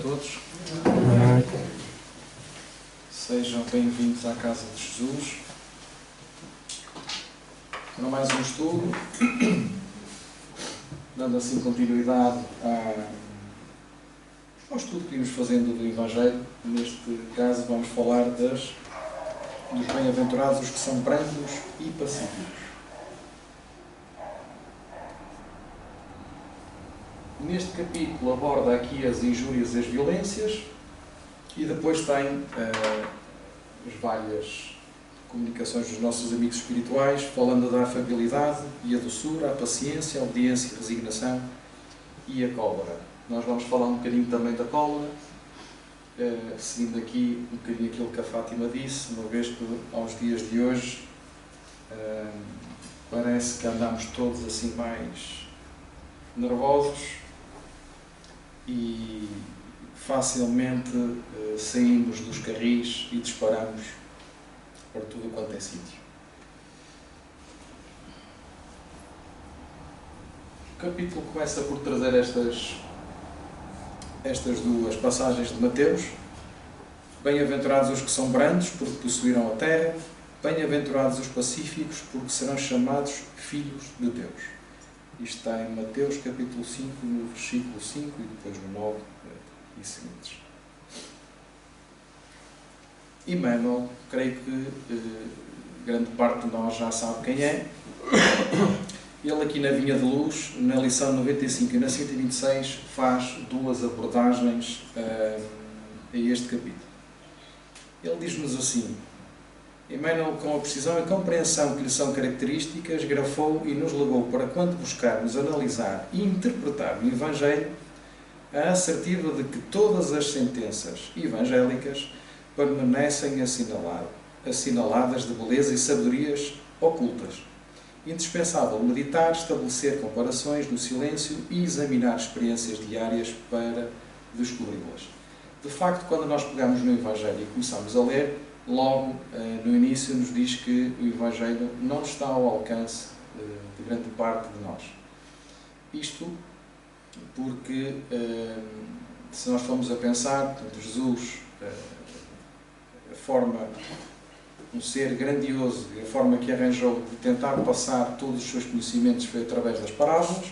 todos. Boa noite. Sejam bem-vindos à Casa de Jesus. Para mais um estudo, dando assim continuidade ao estudo que íamos fazendo do Evangelho. Neste caso vamos falar dos bem-aventurados, os que são brandos e pacíficos. Neste capítulo aborda aqui as injúrias e as violências e depois tem as várias comunicações dos nossos amigos espirituais, falando da afabilidade e a doçura, a paciência, a obediência, a resignação e a cólera. Nós vamos falar um bocadinho também da cólera, seguindo aqui um bocadinho aquilo que a Fátima disse, uma vez que aos dias de hoje parece que andamos todos assim mais nervosos e facilmente saímos dos carris e disparamos para tudo quanto é sítio. O capítulo começa por trazer estas duas passagens de Mateus. Bem-aventurados os que são brandos, porque possuirão a terra. Bem-aventurados os pacíficos, porque serão chamados filhos de Deus. Isto está em Mateus capítulo 5, no versículo 5 e depois no 9 e seguintes. Emmanuel, creio que grande parte de nós já sabe quem é. Ele aqui na Vinha de Luz, na lição 95 e na 126, faz duas abordagens a este capítulo. Ele diz-nos assim: Emmanuel, com a precisão e compreensão que lhe são características, grafou e nos legou para, quando buscarmos analisar e interpretar o Evangelho, a assertiva de que todas as sentenças evangélicas permanecem assinaladas de beleza e sabedorias ocultas. Indispensável meditar, estabelecer comparações no silêncio e examinar experiências diárias para descobri-las. De facto, quando nós pegamos no Evangelho e começamos a ler, logo no início nos diz que o Evangelho não está ao alcance de grande parte de nós. Isto porque, se nós formos a pensar, portanto, Jesus, a forma, um ser grandioso, e a forma que arranjou de tentar passar todos os seus conhecimentos foi através das parábolas,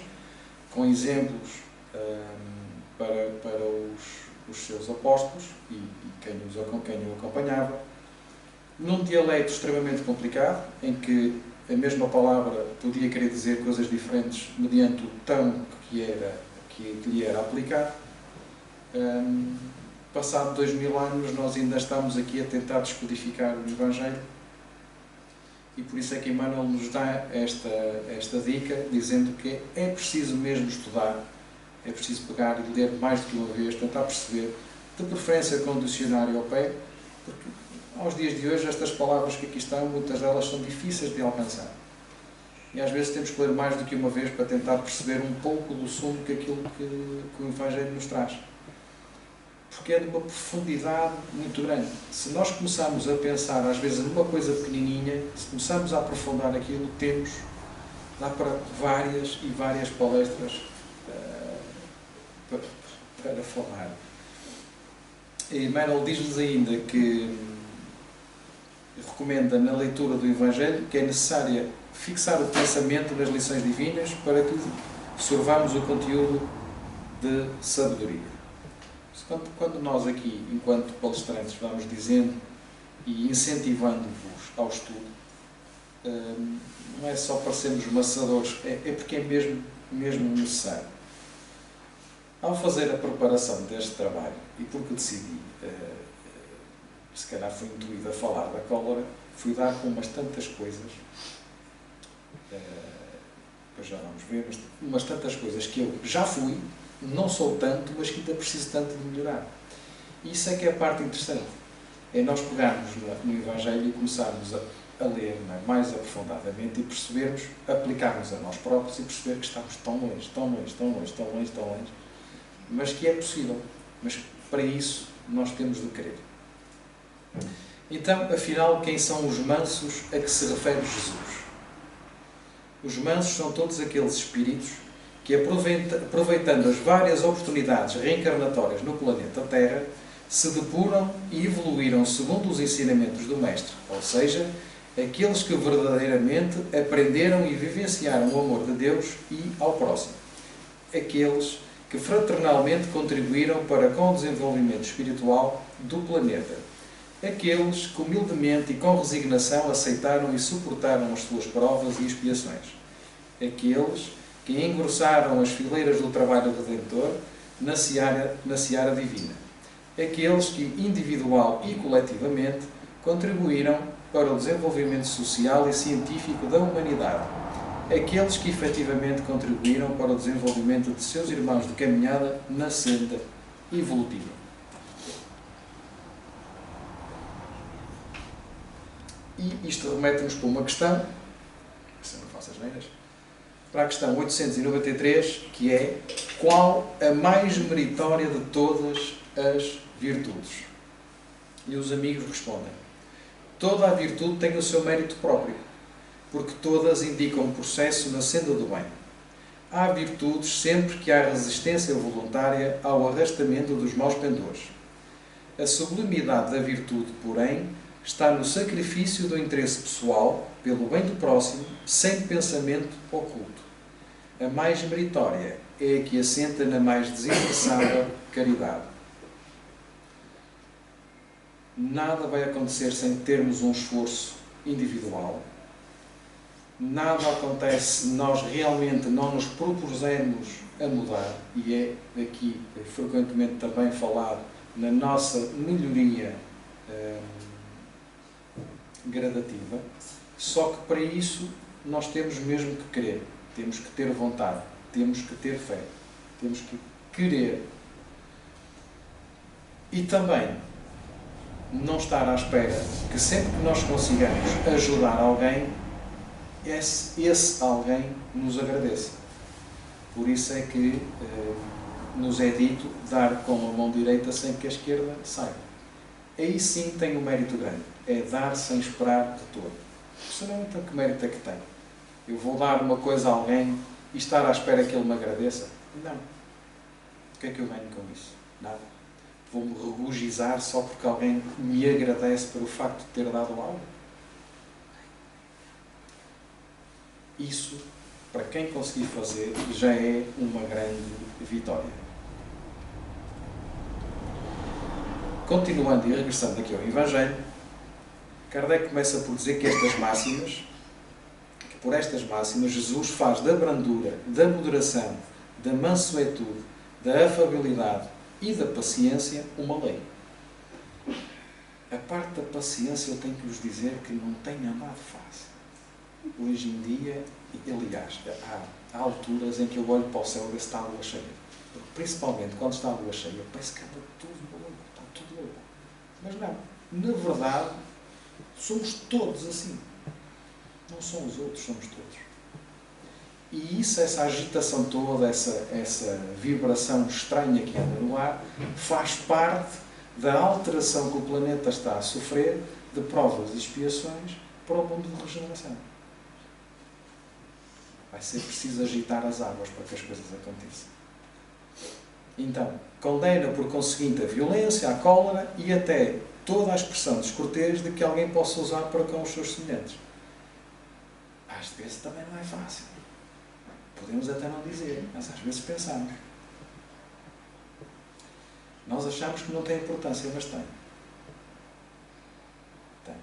com exemplos para os seus apóstolos e quem o acompanhava, num dialeto extremamente complicado, em que a mesma palavra podia querer dizer coisas diferentes mediante o tom que lhe era aplicado. Passado 2000 anos, nós ainda estamos aqui a tentar descodificar o Evangelho e por isso é que Emmanuel nos dá esta dica, dizendo que é preciso mesmo estudar, é preciso pegar e ler mais do que uma vez, tentar perceber, de preferência com o dicionário ao pé, porque aos dias de hoje estas palavras que aqui estão, muitas delas são difíceis de alcançar. E às vezes temos que ler mais do que uma vez para tentar perceber um pouco do sumo que aquilo que o Evangelho nos traz. Porque é de uma profundidade muito grande. Se nós começarmos a pensar, às vezes, numa coisa pequenininha, se começarmos a aprofundar aquilo, dá para várias e várias palestras para falar. E Emmanuel diz-nos ainda que recomenda na leitura do Evangelho que é necessária fixar o pensamento nas lições divinas para que absorvamos o conteúdo de sabedoria. Quando nós aqui, enquanto palestrantes, vamos dizendo e incentivando-vos ao estudo, não é só para sermos maçadores, é porque é mesmo necessário. Ao fazer a preparação deste trabalho, e porque decidi, se calhar fui intuído a falar da cólera, fui dar com umas tantas coisas, depois já vamos ver, mas umas tantas coisas que eu já fui, não sou tanto, mas que ainda preciso tanto de melhorar. E isso é que é a parte interessante. É nós pegarmos no Evangelho e começarmos a ler mais aprofundadamente e percebermos, aplicarmos a nós próprios e perceber que estamos tão longe, mas que é possível. Mas para isso nós temos de querer. Então, afinal, quem são os mansos a que se refere Jesus? Os mansos são todos aqueles espíritos que aproveitando as várias oportunidades reencarnatórias no planeta Terra, se depuram e evoluíram segundo os ensinamentos do Mestre, ou seja, aqueles que verdadeiramente aprenderam e vivenciaram o amor de Deus e ao próximo. Aqueles que fraternalmente contribuíram para com o desenvolvimento espiritual do planeta. Aqueles que humildemente e com resignação aceitaram e suportaram as suas provas e expiações. Aqueles que engrossaram as fileiras do trabalho redentor na seara divina. Aqueles que, individual e coletivamente, contribuíram para o desenvolvimento social e científico da humanidade. Aqueles que efetivamente contribuíram para o desenvolvimento de seus irmãos de caminhada na senda evolutiva. E isto remete-nos para uma questão, se não faço as neiras, para a questão 893, que é: qual a mais meritória de todas as virtudes? E os amigos respondem: toda a virtude tem o seu mérito próprio, porque todas indicam um processo na senda do bem. Há virtudes sempre que há resistência voluntária ao arrastamento dos maus pendores. A sublimidade da virtude, porém, está no sacrifício do interesse pessoal pelo bem do próximo, sem pensamento oculto. A mais meritória é a que assenta na mais desinteressada caridade. Nada vai acontecer sem termos um esforço individual. Nada acontece se nós realmente não nos propusermos a mudar, e é aqui frequentemente também falado na nossa melhoria gradativa. Só que para isso nós temos mesmo que querer, temos que ter vontade, temos que ter fé, temos que querer. E também não estar à espera que sempre que nós consigamos ajudar alguém, esse alguém nos agradeça. Por isso é que nos é dito dar com a mão direita sem que a esquerda saiba. Aí sim tem um mérito grande. É dar sem esperar de todo. Senão, então, que mérito é que tem? Eu vou dar uma coisa a alguém e estar à espera que ele me agradeça? Não. O que é que eu ganho com isso? Nada. Vou-me regozijar só porque alguém me agradece pelo facto de ter dado algo? Isso, para quem conseguir fazer, já é uma grande vitória. Continuando e regressando aqui ao Evangelho, Kardec começa por dizer que por estas máximas, Jesus faz da brandura, da moderação, da mansuetude, da afabilidade e da paciência uma lei. A parte da paciência eu tenho que vos dizer que não tem andado fácil. Hoje em dia, aliás, há alturas em que eu olho para o céu e ver se está a lua cheia. Porque, principalmente quando está a lua cheia, parece que anda tudo louco, está tudo louco. Mas não, na verdade, somos todos assim. Não são os outros, somos todos. E isso, essa agitação toda, essa vibração estranha que anda no ar, faz parte da alteração que o planeta está a sofrer de provas e expiações para o mundo de regeneração. Vai ser preciso agitar as águas para que as coisas aconteçam. Então, condena por conseguinte a violência, a cólera e até toda a expressão descortês de que alguém possa usar para com os seus semelhantes. Às vezes também não é fácil. Podemos até não dizer, mas às vezes pensamos. Nós achamos que não tem importância, mas tem. Tem.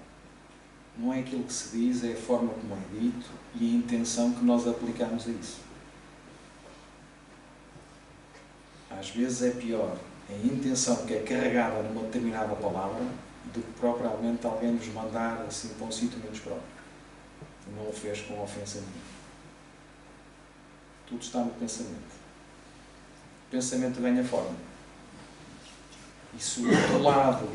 Não é aquilo que se diz, é a forma como é dito e a intenção que nós aplicamos a isso. Às vezes é pior a intenção que é carregada numa determinada palavra do que propriamente alguém nos mandar assim para um sítio menos próprio. E não o fez com ofensa nenhuma. Tudo está no pensamento. O pensamento ganha forma. E se o outro lado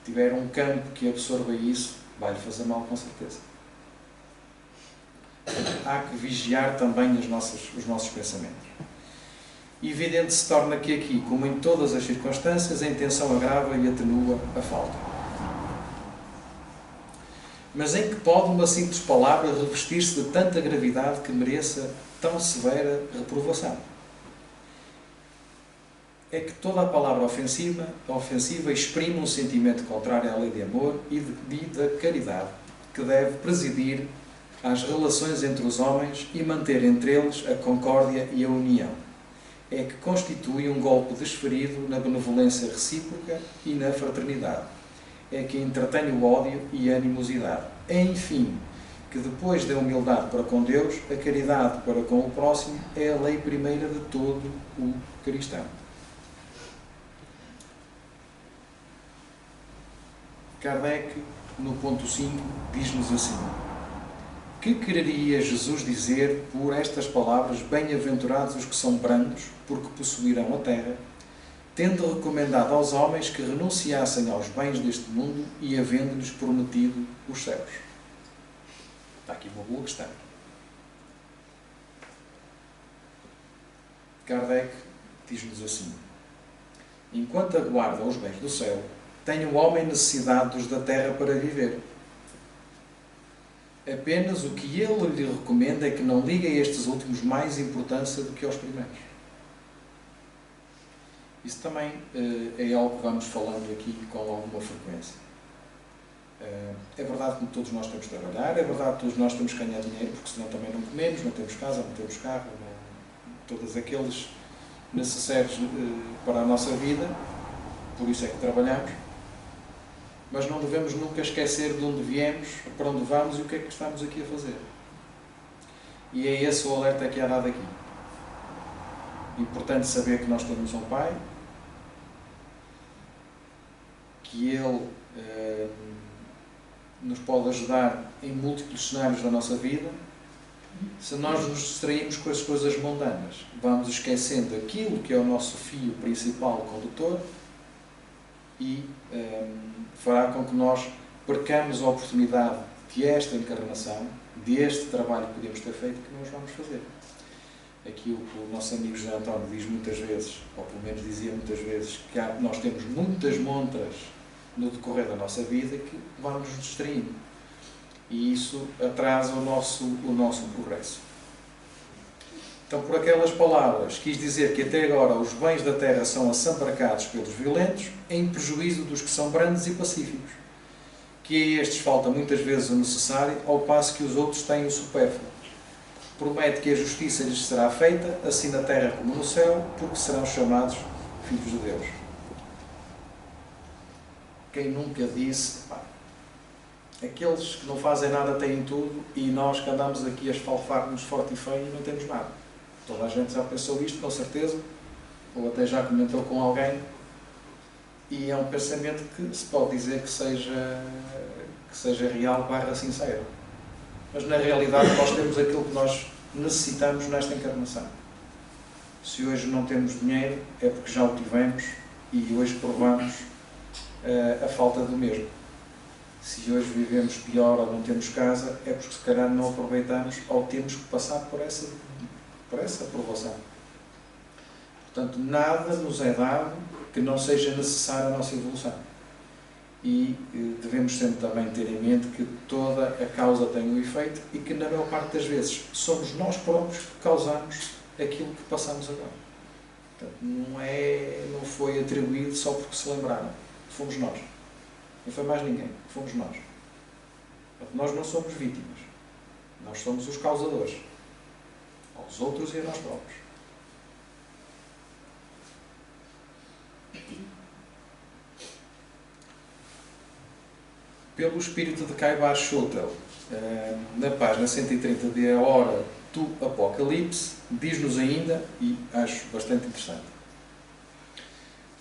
tiver um campo que absorva isso, vai-lhe fazer mal com certeza. Há que vigiar também os nossos pensamentos. Evidente se torna que aqui, como em todas as circunstâncias, a intenção agrava e atenua a falta. Mas em que pode uma simples palavra revestir-se de tanta gravidade que mereça tão severa reprovação? É que toda a palavra ofensiva exprime um sentimento contrário à lei de amor e da caridade, que deve presidir às relações entre os homens e manter entre eles a concórdia e a união. É que constitui um golpe desferido na benevolência recíproca e na fraternidade. É que entretém o ódio e a animosidade. É, enfim, que depois da humildade para com Deus, a caridade para com o próximo é a lei primeira de todo o cristão. Kardec, no ponto 5, diz-nos assim: que quereria Jesus dizer por estas palavras: bem-aventurados os que são brandos, porque possuirão a terra, tendo recomendado aos homens que renunciassem aos bens deste mundo e havendo-lhes prometido os céus? Está aqui uma boa questão. Kardec diz-nos assim: enquanto aguarda os bens do céu, tem o homem necessidade dos da terra para viver. Apenas o que ele lhe recomenda é que não ligue a estes últimos mais importância do que aos primeiros. Isso também é algo que vamos falando aqui com alguma frequência. É verdade que todos nós temos de trabalhar, é verdade que todos nós temos que ganhar dinheiro, porque senão também não comemos, não temos casa, não temos carro, todos aqueles necessários para a nossa vida, por isso é que trabalhamos. Mas não devemos nunca esquecer de onde viemos, para onde vamos e o que é que estamos aqui a fazer. E é esse o alerta que é dado aqui. Importante saber que nós temos um Pai, que Ele nos pode ajudar em múltiplos cenários da nossa vida. Se nós nos distraímos com as coisas mundanas, vamos esquecendo aquilo que é o nosso fio principal condutor e fará com que nós percamos a oportunidade de esta encarnação, deste trabalho que podemos ter feito, que nós vamos fazer. Aqui o nosso amigo José António diz muitas vezes, ou pelo menos dizia muitas vezes, que nós temos muitas montras no decorrer da nossa vida que vamos nos distraindo. E isso atrasa o nosso progresso. Então, por aquelas palavras, quis dizer que até agora os bens da terra são assambarcados pelos violentos, em prejuízo dos que são brandos e pacíficos, que a estes falta muitas vezes o necessário, ao passo que os outros têm o supérfluo. Promete que a justiça lhes será feita, assim na terra como no céu, porque serão chamados filhos de Deus. Quem nunca disse, aqueles que não fazem nada têm tudo, e nós que andamos aqui a esfalfar-nos forte e feio e não temos nada. Toda a gente já pensou isto, com certeza, ou até já comentou com alguém, e é um pensamento que se pode dizer que seja real / sincero. Mas na realidade nós temos aquilo que nós necessitamos nesta encarnação. Se hoje não temos dinheiro, é porque já o tivemos e hoje provamos a falta do mesmo. Se hoje vivemos pior ou não temos casa, é porque se calhar não aproveitamos ou temos que passar por essa provação. Portanto, nada nos é dado que não seja necessário a nossa evolução. E devemos sempre também ter em mente que toda a causa tem um efeito e que, na maior parte das vezes, somos nós próprios que causamos aquilo que passamos agora. Portanto, não foi atribuído só porque se lembraram. Fomos nós. Não foi mais ninguém. Fomos nós. Portanto, nós não somos vítimas. Nós somos os causadores. Aos outros e a nós próprios. Pelo espírito de Caibar Schutel, na página 130 de A Hora do Apocalipse, diz-nos ainda, e acho bastante interessante: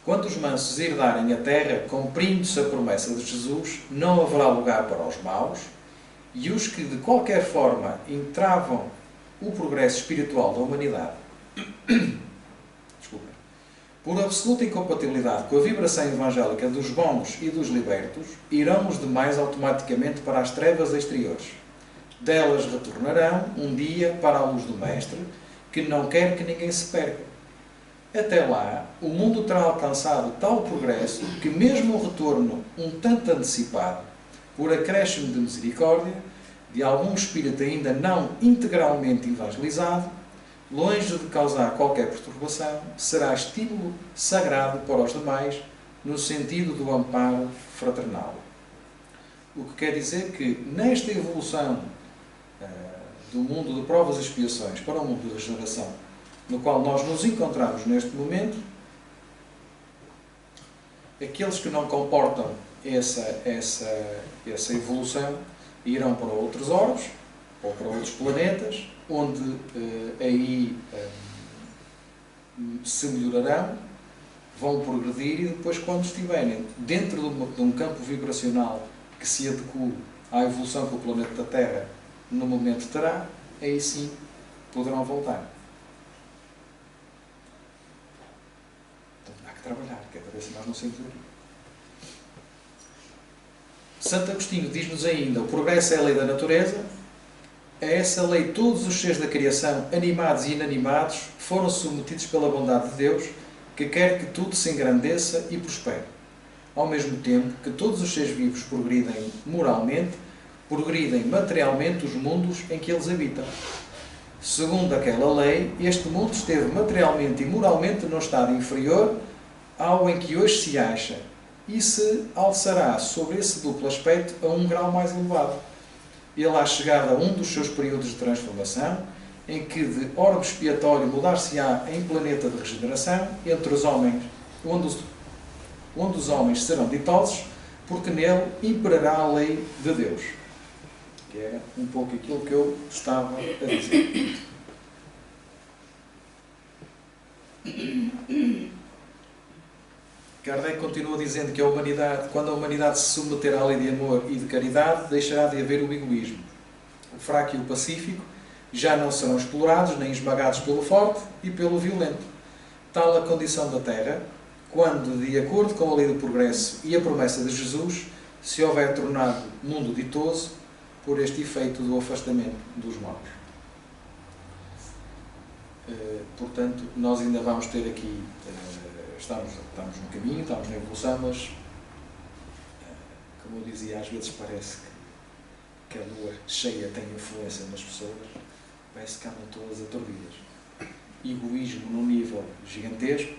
quando os mansos herdarem a terra, cumprindo-se a promessa de Jesus, não haverá lugar para os maus, e os que de qualquer forma entravam o progresso espiritual da humanidade, por absoluta incompatibilidade com a vibração evangélica dos bons e dos libertos, irão os demais automaticamente para as trevas exteriores. Delas retornarão um dia para a luz do Mestre, que não quer que ninguém se perca. Até lá, o mundo terá alcançado tal progresso que mesmo um retorno um tanto antecipado por acréscimo de misericórdia, de algum espírito ainda não integralmente evangelizado, longe de causar qualquer perturbação, será estímulo sagrado para os demais, no sentido do amparo fraternal. O que quer dizer que, nesta evolução do mundo de provas e expiações para o mundo de regeneração, no qual nós nos encontramos neste momento, aqueles que não comportam essa evolução irão para outros orbes ou para outros planetas, onde aí se melhorarão, vão progredir e depois, quando estiverem dentro de um campo vibracional que se adequa à evolução que o planeta Terra no momento terá, aí sim poderão voltar. Então há que trabalhar, que é para ver se nós não saímos daqui. Santo Agostinho diz-nos ainda: o progresso é a lei da natureza. A essa lei todos os seres da criação, animados e inanimados, foram submetidos pela bondade de Deus, que quer que tudo se engrandeça e prospere. Ao mesmo tempo que todos os seres vivos progridem moralmente, progridem materialmente os mundos em que eles habitam. Segundo aquela lei, este mundo esteve materialmente e moralmente num estado inferior ao em que hoje se acha, e se alçará sobre esse duplo aspecto a um grau mais elevado. Ele há chegado a um dos seus períodos de transformação, em que de orbe expiatório mudar-se-á em planeta de regeneração, entre os homens, onde os homens serão ditosos, porque nele imperará a lei de Deus. Que é um pouco aquilo que eu estava a dizer. Kardec continua dizendo que a humanidade, quando a humanidade se submeter à lei de amor e de caridade, deixará de haver o egoísmo. O fraco e o pacífico já não serão explorados nem esmagados pelo forte e pelo violento. Tal a condição da Terra, quando, de acordo com a lei do progresso e a promessa de Jesus, se houver tornado mundo ditoso por este efeito do afastamento dos maus. Portanto, nós ainda vamos ter aqui... Estamos no caminho, estamos na evolução, mas, como eu dizia, às vezes parece que a lua cheia tem influência nas pessoas, parece que andam todas aturdidas. Egoísmo num nível gigantesco.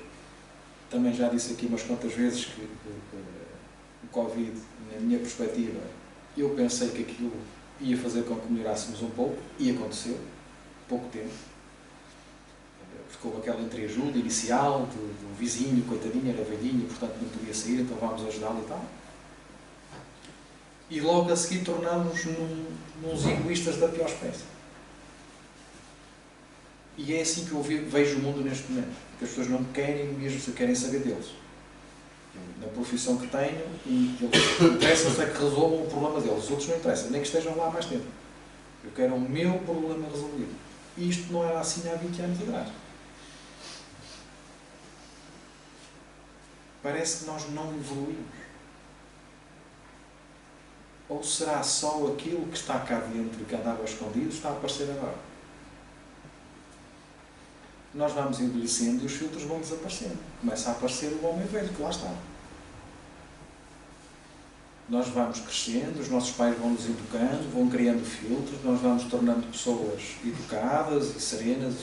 Também já disse aqui umas quantas vezes que o Covid, na minha perspectiva, eu pensei que aquilo ia fazer com que melhorássemos um pouco, e aconteceu, pouco tempo. Porque houve aquela entreajuda inicial do vizinho, coitadinho, era velhinho, portanto não podia sair, então vamos ajudá-lo e tal. E logo a seguir tornámos-nos uns egoístas da pior espécie. E é assim que eu vejo o mundo neste momento. Que as pessoas não querem mesmo, se querem saber deles. Na profissão que tenho, e eles interessam-se é que resolvam o problema deles. Os outros não interessam, nem que estejam lá há mais tempo. Eu quero o meu problema resolvido. E isto não era assim há 20 anos atrás. Parece que nós não evoluímos. Ou será só aquilo que está cá dentro, que andava escondido, está a aparecer agora? Nós vamos envelhecendo e os filtros vão desaparecendo. Começa a aparecer o homem velho, que lá está. Nós vamos crescendo, os nossos pais vão nos educando, vão criando filtros, nós vamos tornando pessoas educadas e serenas,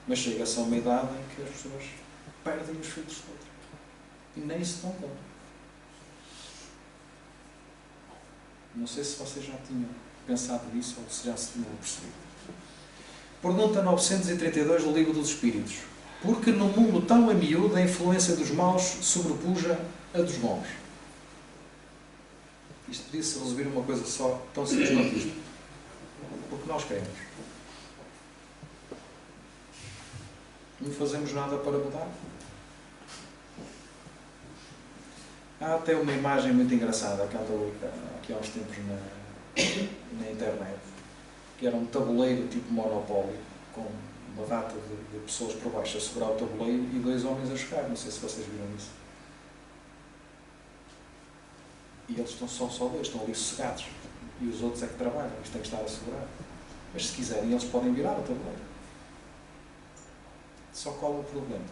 mas chega-se a uma idade em que as pessoas perdem os filtros todos. E nem se dão conta. Não sei se vocês já tinham pensado nisso ou se já se tinham percebido. Pergunta 932 do Livro dos Espíritos. Por que no mundo tão a miúdo a influência dos maus sobrepuja a dos bons? Isto podia-se resolver uma coisa só, tão simples quanto isto. Porque nós queremos. Não fazemos nada para mudar. Há até uma imagem muito engraçada que andou aqui há uns tempos na internet, que era um tabuleiro tipo Monopólio, com uma data de pessoas por baixo a segurar o tabuleiro e dois homens a jogar. Não sei se vocês viram isso. E eles estão só dois, estão ali sossegados. E os outros é que trabalham, eles têm que estar a segurar. Mas se quiserem, eles podem virar o tabuleiro. Só qual é o problema?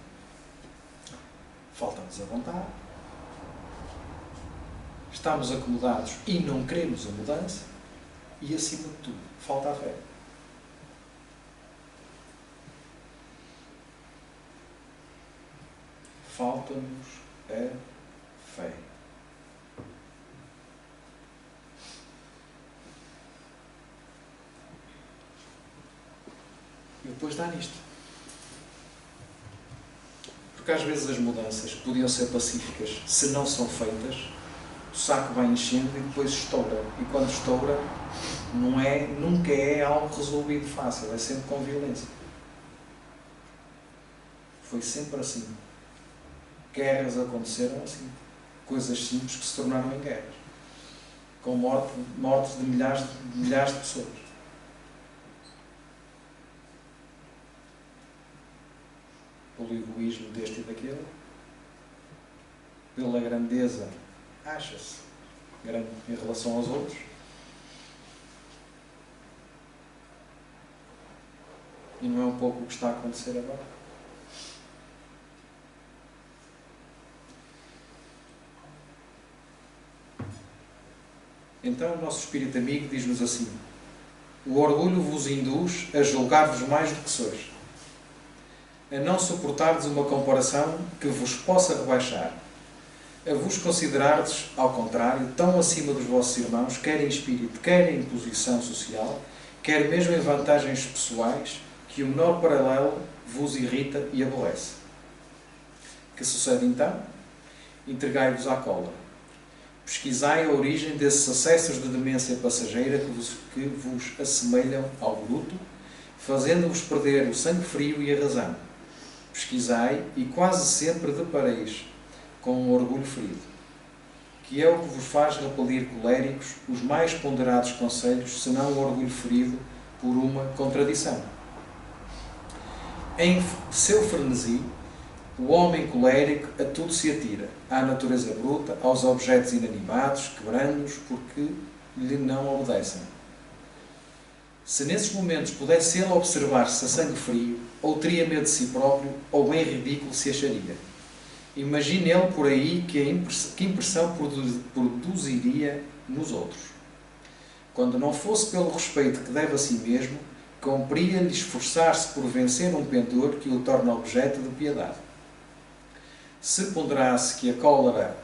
Falta-nos a vontade. estamos acomodados e não queremos a mudança, e, acima de tudo, falta a fé. Falta-nos a fé. E depois dá nisto. Porque às vezes as mudanças podiam ser pacíficas, se não são feitas, o saco vai enchendo e depois estoura. E quando estoura, nunca é algo resolvido fácil, é sempre com violência. Foi sempre assim. Guerras aconteceram assim. Coisas simples que se tornaram em guerras. Com mortes de milhares de pessoas. Pelo egoísmo deste e daquele. Pela grandeza, acha-se grande em relação aos outros. E não é um pouco o que está a acontecer agora? Então o nosso espírito amigo diz-nos assim: o orgulho vos induz a julgar-vos mais do que sois, a não suportardes uma comparação que vos possa rebaixar, a vos considerardes, ao contrário, tão acima dos vossos irmãos, quer em espírito, quer em posição social, quer mesmo em vantagens pessoais, que o menor paralelo vos irrita e aborrece. Que sucede então? Entregai-vos à cólera. Pesquisai a origem desses acessos de demência passageira que vos assemelham ao bruto, fazendo-vos perder o sangue frio e a razão. Pesquisai e quase sempre depareis com um orgulho ferido, que é o que vos faz repelir coléricos os mais ponderados conselhos, senão o orgulho ferido por uma contradição. Em seu frenesi, o homem colérico a tudo se atira, à natureza bruta, aos objetos inanimados, quebrando-os porque lhe não obedecem. Se nesses momentos pudesse ele observar-se a sangue frio, ou teria medo de si próprio, ou bem ridículo se acharia. Imagine ele por aí que impressão produziria nos outros. Quando não fosse pelo respeito que deve a si mesmo, cumpria-lhe esforçar-se por vencer um pendor que o torna objeto de piedade. Se ponderasse que a cólera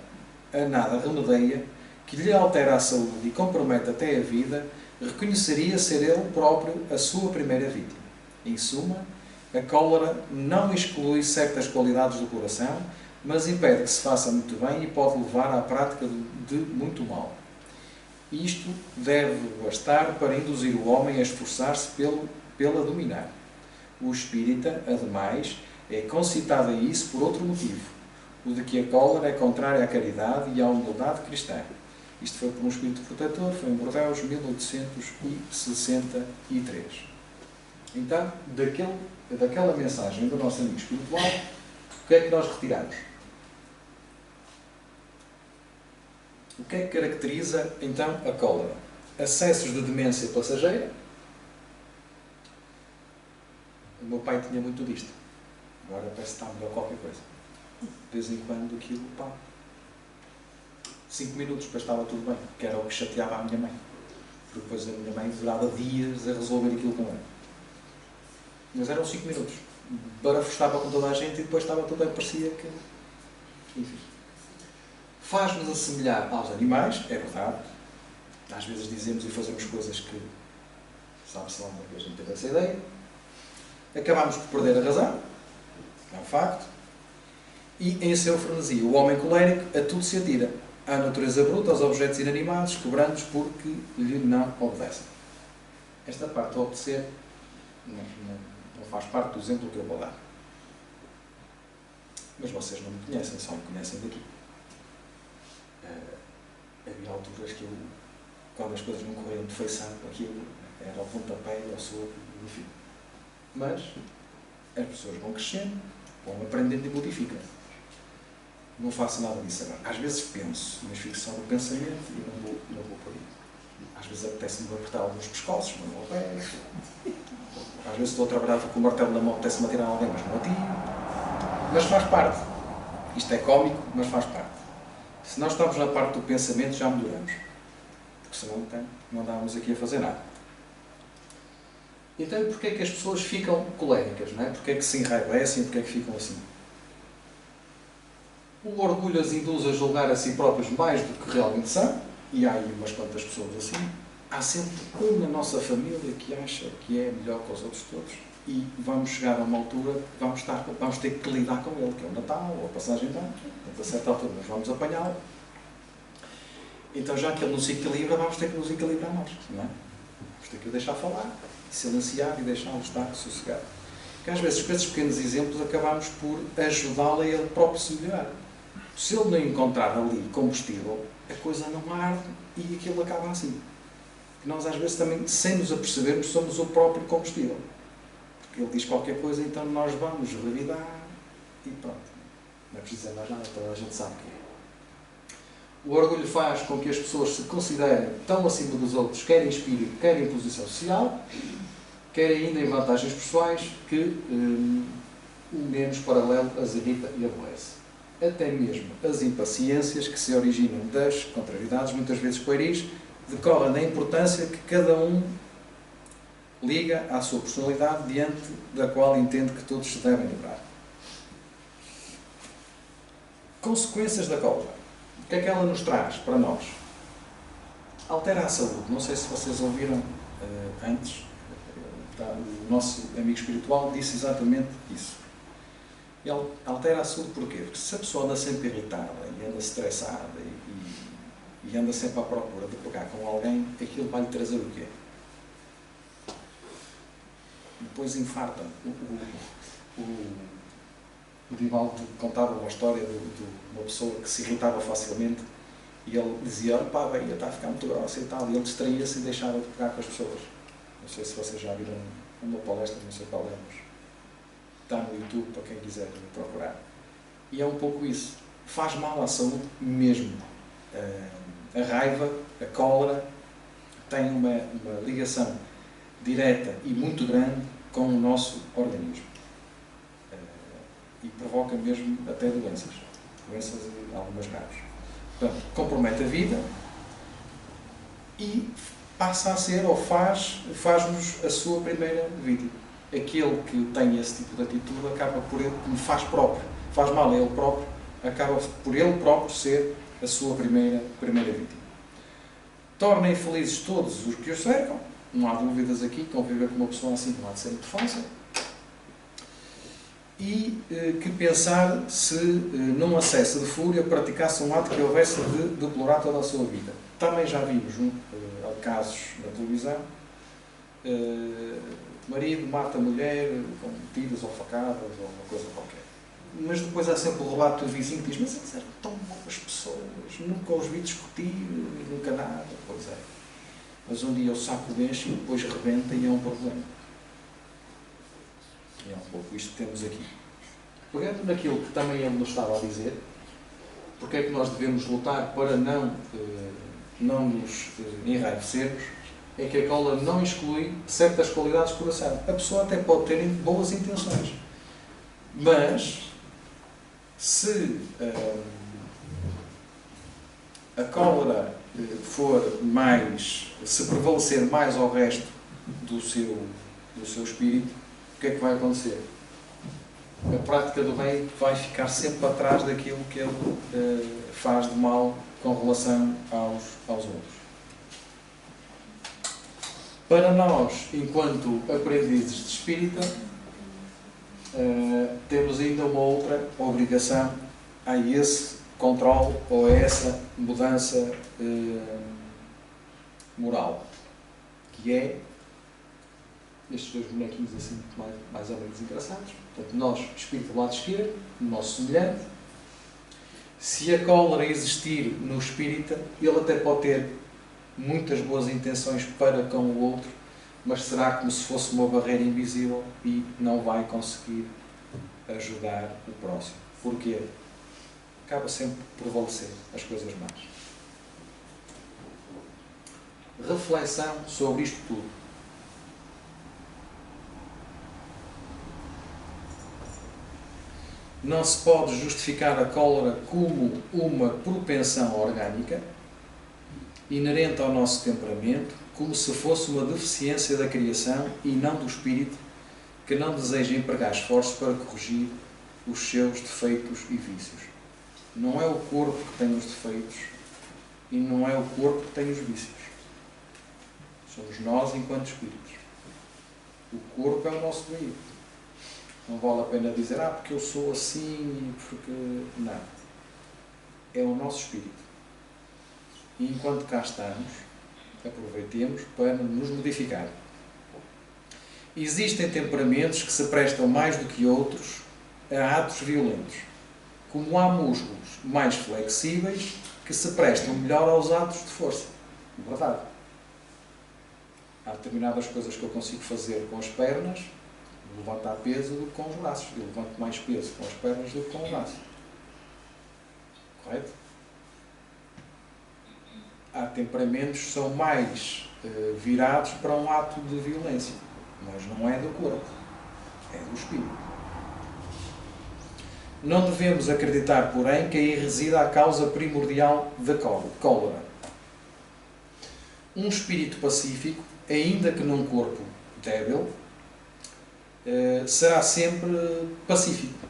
a nada remedeia, que lhe altera a saúde e compromete até a vida, reconheceria ser ele próprio a sua primeira vítima. Em suma, a cólera não exclui certas qualidades do coração, mas impede que se faça muito bem e pode levar à prática de muito mal. Isto deve bastar para induzir o homem a esforçar-se pela dominar. O espírita, ademais, é concitado a isso por outro motivo, o de que a cólera é contrária à caridade e à humildade cristã. Isto foi por um espírito protetor, foi em Bordeaux, 1863. Então, daquela mensagem do nosso amigo espiritual, o que é que nós retiramos? O que é que caracteriza, então, a cólera? Acessos de demência passageira. O meu pai tinha muito disto. Agora parece que está melhor qualquer coisa. De vez em quando aquilo, pá, 5 minutos, depois estava tudo bem, que era o que chateava a minha mãe. Porque depois a minha mãe durava dias a resolver aquilo com ele. Mas eram 5 minutos. Barafustava com toda a gente e depois estava tudo bem, parecia que... Enfim. Faz-nos assemelhar aos animais, é verdade. Às vezes dizemos e fazemos coisas que, sabe-se lá onde a gente teve essa ideia. Acabamos por perder a razão, é um facto. E em seu frenesi, o homem colérico a tudo se atira, à natureza bruta, aos objetos inanimados, quebrando-os porque lhe não obedecem. Esta parte de obedecer não faz parte do exemplo que eu vou dar. Mas vocês não me conhecem, só me conhecem daqui. Havia alturas que eu, quando as coisas não corriam de feição, aquilo era ao pontapé, ao soco, enfim. Mas as pessoas vão crescendo, vão aprendendo e modificam. Não faço nada disso agora. Às vezes penso, mas fico só no pensamento e não vou por aí. Às vezes apetece-me apertar alguns pescoços, mas não aperto. Às vezes estou a trabalhar com o martelo na mão, apetece-me atirar alguém, mas não atiro. Mas faz parte. Isto é cómico, mas faz parte. Se nós estamos na parte do pensamento, já melhoramos. Porque senão não andávamos aqui a fazer nada. Então, porquê é que as pessoas ficam coléricas? Não é? Porquê é que se enraivecem? Porquê é que ficam assim? O orgulho as induz a julgar a si próprios mais do que realmente são, e há aí umas quantas pessoas assim. Há sempre um na nossa família que acha que é melhor que os outros todos, e vamos chegar a uma altura que vamos ter que lidar com ele, que é o Natal, ou a passagem de ano. A certa altura nós vamos apanhá-lo. Então, já que ele nos equilibra, vamos ter que nos equilibrar nós, não é? Vamos ter que o deixar falar, silenciar e deixá-lo estar sossegado. Porque às vezes, com esses pequenos exemplos, acabamos por ajudá-lo a ele próprio se melhorar. Se ele não encontrar ali combustível, a coisa não arde e aquilo acaba assim. Porque nós, às vezes, também, sem nos apercebermos, somos o próprio combustível. Porque ele diz qualquer coisa, então nós vamos revidar e pronto. Não é preciso dizer mais nada, toda a gente sabe o que é. O orgulho faz com que as pessoas se considerem tão acima dos outros, quer em espírito, quer em posição social, quer ainda em vantagens pessoais, que o menos paralelo as irrita e aborrece. Até mesmo as impaciências que se originam das contrariedades, muitas vezes pueris, decorrem da importância que cada um liga à sua personalidade, diante da qual entende que todos se devem livrar. Consequências da cólera. O que é que ela nos traz para nós? Altera a saúde. Não sei se vocês ouviram antes. O nosso amigo espiritual disse exatamente isso. Ele altera a saúde porquê? Porque se a pessoa anda sempre irritada e anda estressada e anda sempre à procura de pegar com alguém, aquilo vai lhe trazer o quê? Depois infarta. O Divaldo contava uma história de uma pessoa que se irritava facilmente e ele dizia: olha, pá, a veia está a ficar muito grossa e tal, e ele distraía-se e deixava de pegar com as pessoas. Não sei se vocês já viram uma palestra, não sei qual é, mas está no YouTube para quem quiser procurar. E é um pouco isso. Faz mal à saúde mesmo. A raiva, a cólera, tem uma ligação direta e muito grande com o nosso organismo. E provoca mesmo até doenças algumas graves. Portanto, compromete a vida e passa a ser, ou faz-nos a sua primeira vítima. Aquele que tem esse tipo de atitude acaba por ele, como faz mal a ele próprio, acaba por ele próprio ser a sua primeira vítima. Torna infelizes todos os que o cercam. Não há dúvidas aqui, conviver com uma pessoa assim não há de ser muito fácil. E que pensar se num acesso de fúria praticasse um ato que houvesse de deplorar toda a sua vida. Também já vimos casos na televisão, marido mata a mulher com tiros ou facadas ou uma coisa qualquer. Mas depois há sempre o relato do vizinho que diz: mas eles eram tão boas pessoas, nunca os vi discutir, nunca nada. Pois é. Mas um dia o saco enche e depois rebenta e é um problema. É um pouco isto que temos aqui. Pegando naquilo que também ele nos estava a dizer, porque é que nós devemos lutar para não nos enraivecermos, é que a cólera não exclui certas qualidades do coração. A pessoa até pode ter boas intenções, mas se a cólera se prevalecer mais ao resto do seu espírito, o que é que vai acontecer? A prática do bem vai ficar sempre atrás daquilo que ele faz de mal com relação aos outros. Para nós, enquanto aprendizes de espírita, temos ainda uma outra obrigação a esse controle ou a essa mudança moral, que é estes dois bonequinhos assim mais ou menos engraçados. Portanto, nós, espírito do lado esquerdo, o nosso semelhante. Se a cólera existir no espírita, ele até pode ter muitas boas intenções para com o outro, mas será como se fosse uma barreira invisível e não vai conseguir ajudar o próximo. Porquê? Acaba sempre por prevalecer as coisas más. Reflexão sobre isto tudo. Não se pode justificar a cólera como uma propensão orgânica, inerente ao nosso temperamento, como se fosse uma deficiência da criação e não do espírito, que não deseja empregar esforços para corrigir os seus defeitos e vícios. Não é o corpo que tem os defeitos e não é o corpo que tem os vícios. Somos nós enquanto espíritos. O corpo é o nosso veículo. Não vale a pena dizer, porque eu sou assim, porque... Não. É o nosso espírito. E enquanto cá estamos, aproveitemos para nos modificar. Existem temperamentos que se prestam mais do que outros a atos violentos, como há músculos mais flexíveis que se prestam melhor aos atos de força. Verdade. Há determinadas coisas que eu consigo fazer com as pernas, levantar peso, do que com os braços. Eu levanto mais peso com as pernas do que com os braços. Correto? Há temperamentos que são mais virados para um ato de violência, mas não é do corpo, é do espírito. Não devemos acreditar, porém, que aí resida a causa primordial da cólera. Um espírito pacífico, ainda que num corpo débil, será sempre pacífico.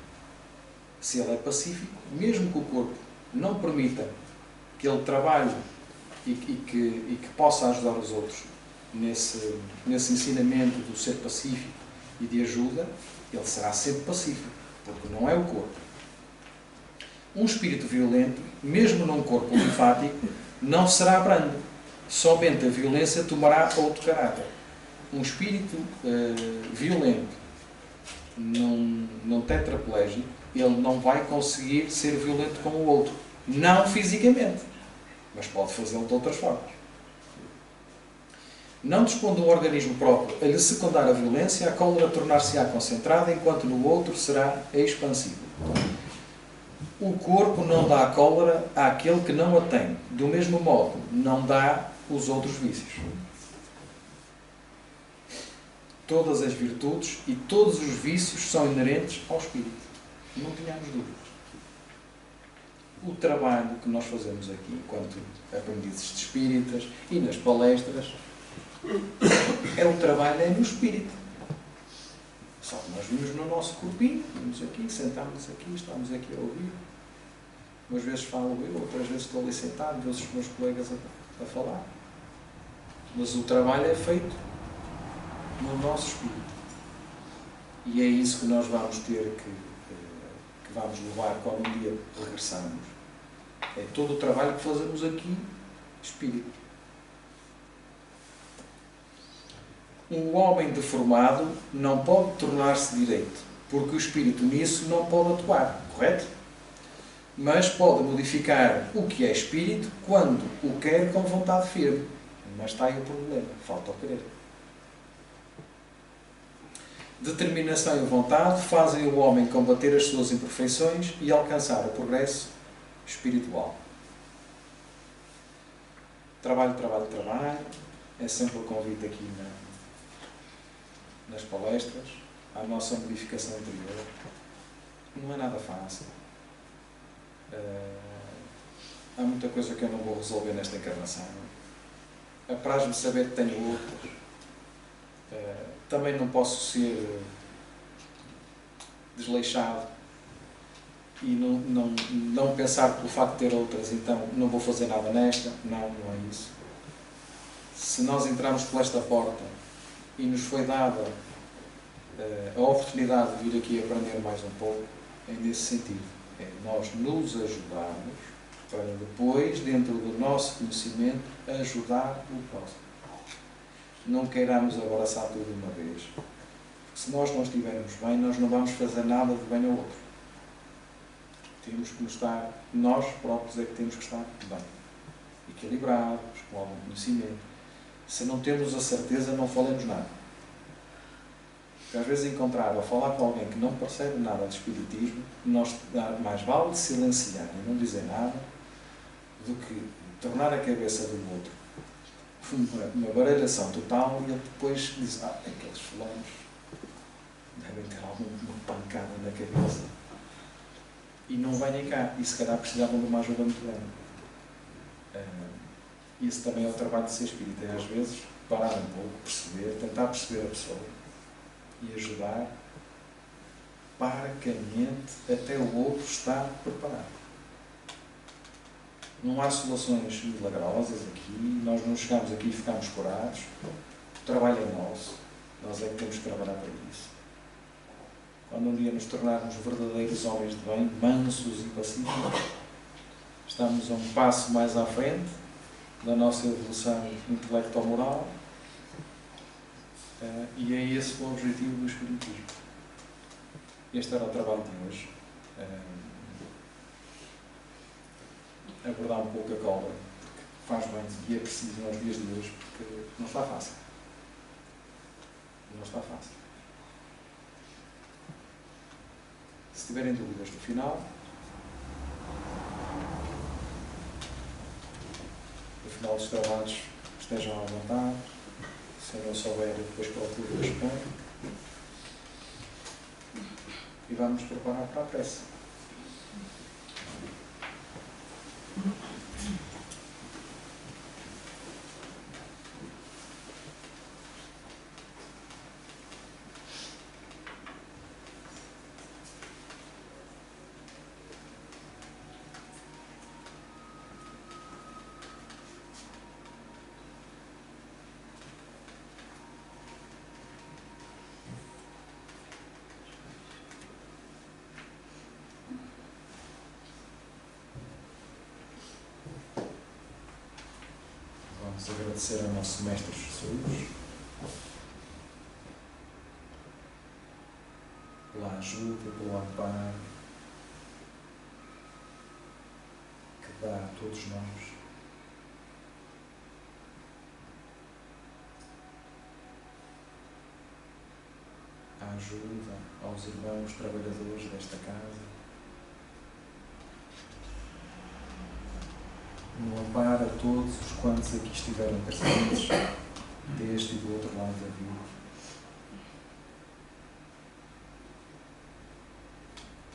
Se ele é pacífico, mesmo que o corpo não permita que ele trabalhe e que possa ajudar os outros nesse ensinamento do ser pacífico e de ajuda, ele será sempre pacífico, porque não é o corpo. Um espírito violento, mesmo num corpo linfático, não será brando. Somente a violência tomará outro caráter. Um espírito violento, num tetraplégico, ele não vai conseguir ser violento como o outro. Não fisicamente, mas pode fazê-lo de outras formas. Não dispondo de um organismo próprio a lhe secundar a violência, a cólera tornar-se-á concentrada, enquanto no outro será expansiva. O corpo não dá a cólera àquele que não a tem. Do mesmo modo, não dá os outros vícios. Todas as virtudes e todos os vícios são inerentes ao espírito. Não tenhamos dúvidas. O trabalho que nós fazemos aqui, enquanto aprendizes de espíritas e nas palestras, o trabalho é no espírito. Só que nós vimos no nosso corpinho, vimos aqui, sentámos aqui, estamos aqui a ouvir. Umas vezes falo eu, outras vezes estou ali sentado, vejo os meus colegas a falar. Mas o trabalho é feito no nosso espírito. E é isso que nós vamos ter que vamos levar quando um dia regressarmos. É todo o trabalho que fazemos aqui, espírito. Um homem deformado não pode tornar-se direito, porque o espírito nisso não pode atuar, correto? Mas pode modificar o que é espírito quando o quer com vontade firme. Mas está aí o problema, falta o querer. Determinação e vontade fazem o homem combater as suas imperfeições e alcançar o progresso espiritual. Trabalho, trabalho, trabalho. É sempre o convite aqui nas palestras, à nossa modificação interior. Não é nada fácil. Há muita coisa que eu não vou resolver nesta encarnação. Apraz-me saber que tenho outras. Também não posso ser desleixado e não pensar pelo facto de ter outras, então não vou fazer nada nesta. Não é isso. Se nós entrarmos por esta porta e nos foi dada a oportunidade de vir aqui aprender mais um pouco, é nesse sentido. É nós nos ajudarmos para depois, dentro do nosso conhecimento, ajudar o próximo. Não queiramos abraçar tudo de uma vez. Porque se nós não estivermos bem, nós não vamos fazer nada de bem ao outro. Temos que estar, nós próprios é que temos que estar bem. Equilibrados, com algum conhecimento. Se não temos a certeza, não falemos nada. Porque às vezes encontrar ou falar com alguém que não percebe nada de espiritismo, nós mais vale silenciar e não dizer nada do que tornar a cabeça do outro uma baralhação total e ele depois diz, aqueles fulanos devem ter alguma pancada na cabeça. e não venham cá. E se calhar precisavam de uma ajuda muito grande. Isso também é o trabalho de ser espírita. É às vezes parar um pouco, perceber, tentar perceber a pessoa e ajudar para que a mente até o outro está preparado. Não há soluções milagrosas aqui, nós não chegamos aqui e ficamos curados. O trabalho é nosso, nós é que temos que trabalhar para isso. Quando um dia nos tornarmos verdadeiros homens de bem, mansos e pacíficos, estamos a um passo mais à frente da nossa evolução intelecto-moral, e é esse o objetivo do Espiritismo. Este era o trabalho de hoje. Abordar um pouco a cobra, porque faz bem e é preciso nos dias de hoje, porque não está fácil. Não está fácil. Se tiverem dúvidas no final, no final dos trabalhos, estejam à vontade. Se eu não souber, depois procuro responder. E vamos preparar para a prece. Vamos agradecer ao nosso Mestre Jesus pela ajuda, pelo amparo que dá a todos nós. A ajuda aos irmãos trabalhadores desta casa. No amparo a todos os quantos aqui estiveram presentes, deste e do outro lado da vida.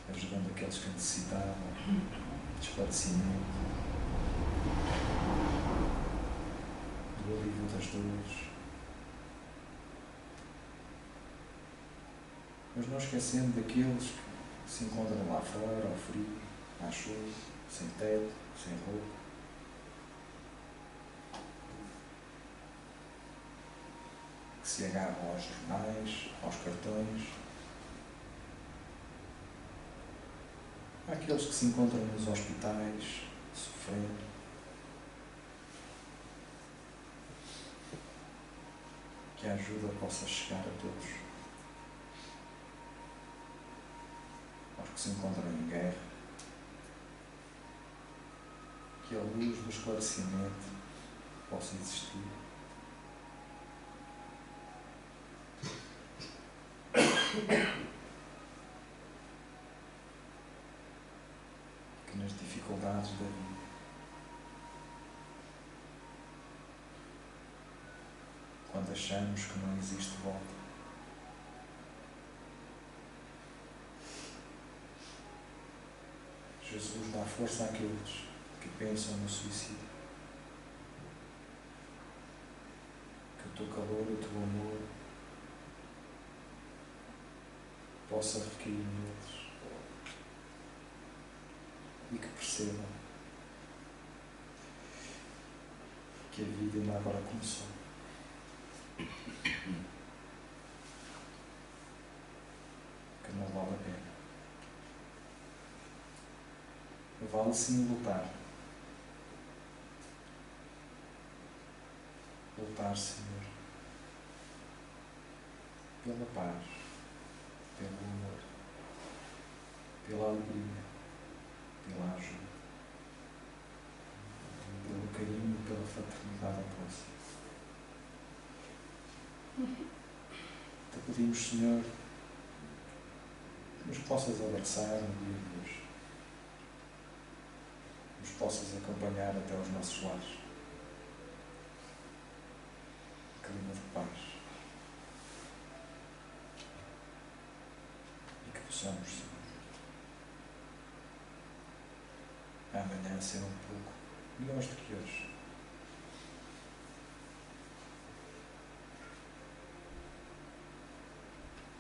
Ajudando aqueles que necessitavam de esclarecimento, do alívio das dores. Mas não esquecendo daqueles que se encontram lá fora, ao frio, à chuva, sem teto, sem roupa. Que se agarram aos jornais, aos cartões. Aqueles que se encontram nos hospitais, sofrendo. Que a ajuda possa chegar a todos. Aos que se encontram em guerra. Que a luz do esclarecimento possa existir. Que nas dificuldades da vida quando achamos que não existe volta, Jesus dá força àqueles que pensam no suicídio. Que o teu calor e o teu amor possa recair neles e que percebam que a vida ainda agora começou. Que não vale a pena. Vale sim lutar. Lutar, Senhor, pela paz, pelo amor, pela alegria, pela ajuda, pelo carinho e pela fraternidade ao próximo. Te pedimos, Senhor, que nos possas abraçar no dia de hoje, nos possas acompanhar até aos nossos lares. Clima de paz. E que possamos, Senhor, amanhã ser um pouco melhores do que hoje.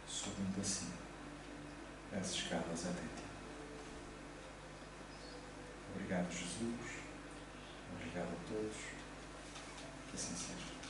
Subindo assim as escadas até ti. Obrigado, Jesus. Obrigado a todos. Que assim seja.